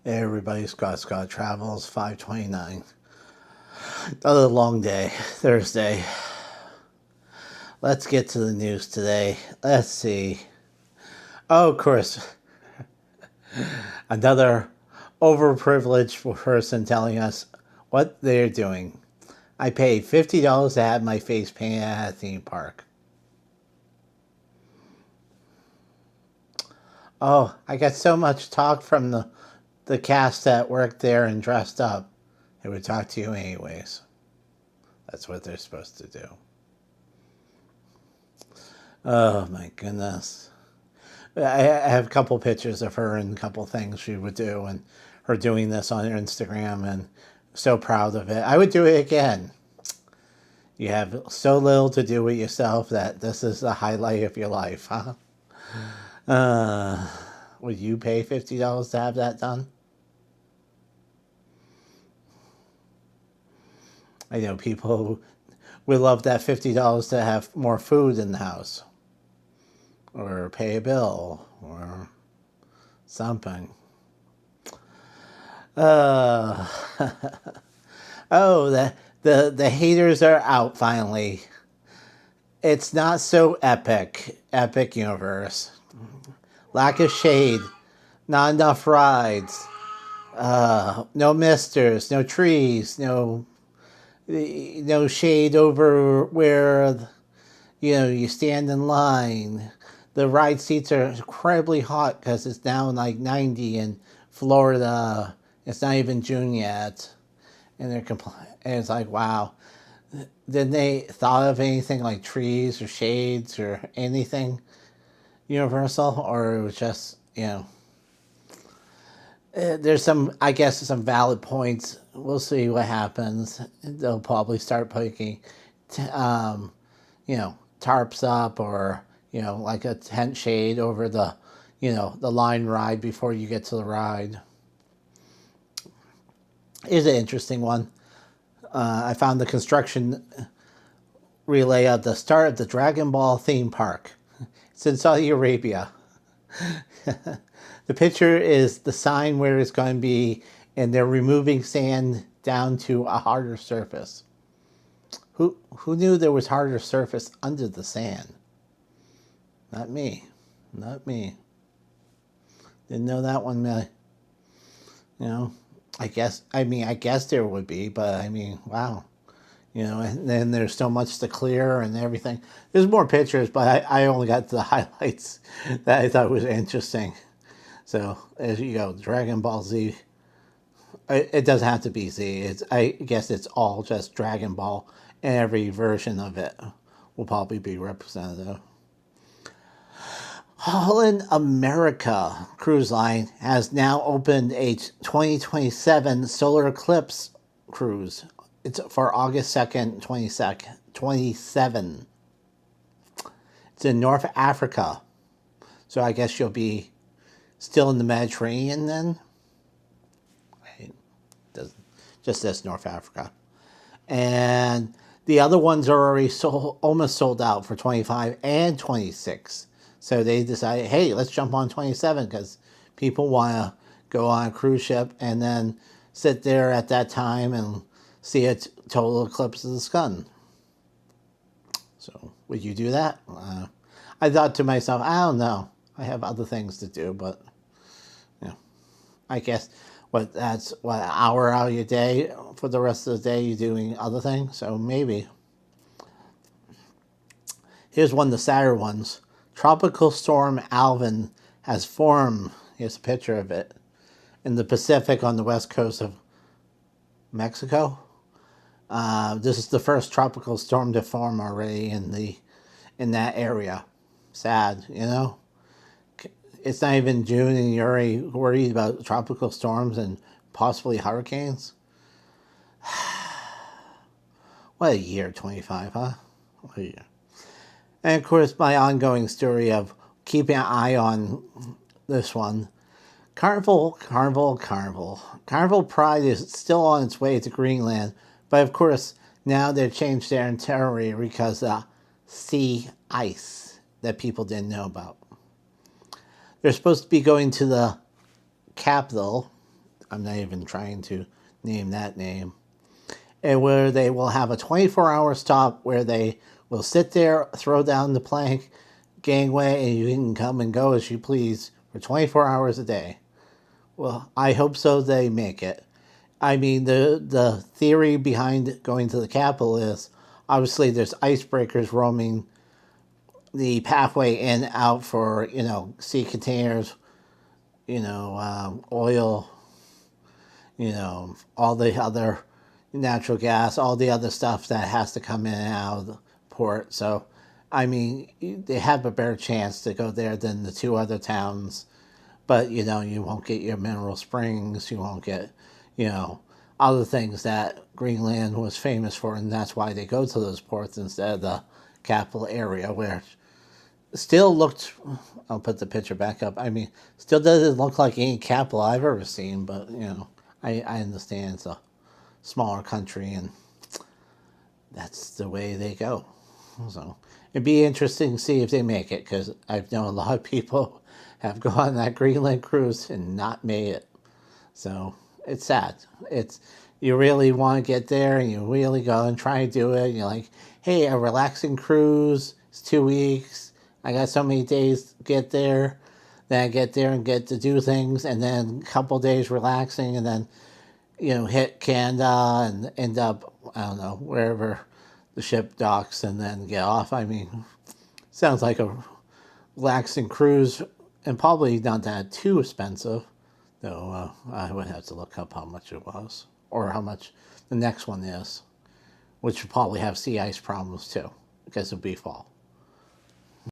Hey everybody, Scott Travels, 529. Another long day, Thursday. Let's get to the news today. Let's see. Oh, of course, another overprivileged person telling us what they're doing. I paid $50 to have my face painted at a theme park. Oh, I got so much talk from the cast that worked there and dressed up. They would talk to you anyways. That's what they're supposed to do. Oh my goodness. I have a couple pictures of her and a couple things she would do, and her doing this on her Instagram, and so proud of it. I would do it again. You have so little to do with yourself that this is the highlight of your life, huh? Uh, would you pay $50 to have that done? I know people would love that $50 to have more food in the house, or pay a bill, or something. Uh, oh, the haters are out finally. It's not so epic. Epic universe. Lack of shade. Not enough rides. No misters. No trees. No shade over where you stand in line. The ride seats are incredibly hot because it's down like 90 in Florida. It's not even June yet, and and it's like, wow. Did they thought of anything like trees or shades or anything universal, or it was just there's some, I guess, some valid points. We'll see what happens. They'll probably start putting tarps up, or like a tent shade over the line ride before you get to the ride. Is an interesting one. I found the construction relay at the start of the Dragon Ball theme park. It's in Saudi Arabia. The picture is the sign where it's going to be, and they're removing sand down to a harder surface. Who knew there was harder surface under the sand? Not me. Not me. Didn't know that one. You know, I guess there would be, but I mean, wow. And then there's so much to clear and everything. There's more pictures, but I only got the highlights that I thought was interesting. So as you go, Dragon Ball Z. It doesn't have to be Z. I guess it's all just Dragon Ball, and every version of it will probably be representative. Holland America Cruise Line has now opened a 2027 solar eclipse cruise. It's for August 2nd, 27. It's in North Africa. So I guess you'll be still in the Mediterranean then? Right. Just says North Africa. And the other ones are already almost sold out for 25 and 26. So they decided, hey, let's jump on 27 because people want to go on a cruise ship and then sit there at that time and see a total eclipse of the sun. So would you do that? I thought to myself, I don't know. I have other things to do, but I guess that's an hour out of your day for the rest of the day you're doing other things. So maybe. Here's one of the sadder ones. Tropical storm Alvin has formed. Here's a picture of it in the Pacific on the west coast of Mexico. This is the first tropical storm to form already in that area. Sad, It's not even June and you're already worried about tropical storms and possibly hurricanes. What a year, 25, huh? What a year. And of course, my ongoing story of keeping an eye on this one. Carnival Pride is still on its way to Greenland, but of course, now they've changed their itinerary because of sea ice that people didn't know about. They're supposed to be going to the capital, I'm not even trying to name that name. And where they will have a 24-hour stop where they will sit there, throw down the plank gangway, and you can come and go as you please for 24 hours a day. Well, I hope so they make it. I mean, the theory behind going to the Capitol is obviously there's icebreakers roaming the pathway in out for, sea containers, oil, all the other natural gas, all the other stuff that has to come in and out of the port. So, I mean, they have a better chance to go there than the two other towns. But, you won't get your mineral springs, you won't get, other things that Greenland was famous for, and that's why they go to those ports instead of the capital area, where still looked, I'll put the picture back up, I mean, still doesn't look like any capital I've ever seen, but, I understand it's a smaller country, and that's the way they go. So it'd be interesting to see if they make it, because I've known a lot of people have gone on that Greenland cruise and not made it. So it's sad. You really want to get there, and you really go and try and do it. And you're like, hey, a relaxing cruise. It's 2 weeks. I got so many days to get there. Then I get there and get to do things, and then a couple days relaxing, and then hit Canada and end up, I don't know, wherever the ship docks, and then get off. I mean, sounds like a relaxing cruise, and probably not that too expensive, though I would have to look up how much it was, or how much the next one is, which would probably have sea ice problems too, because it'll be fall.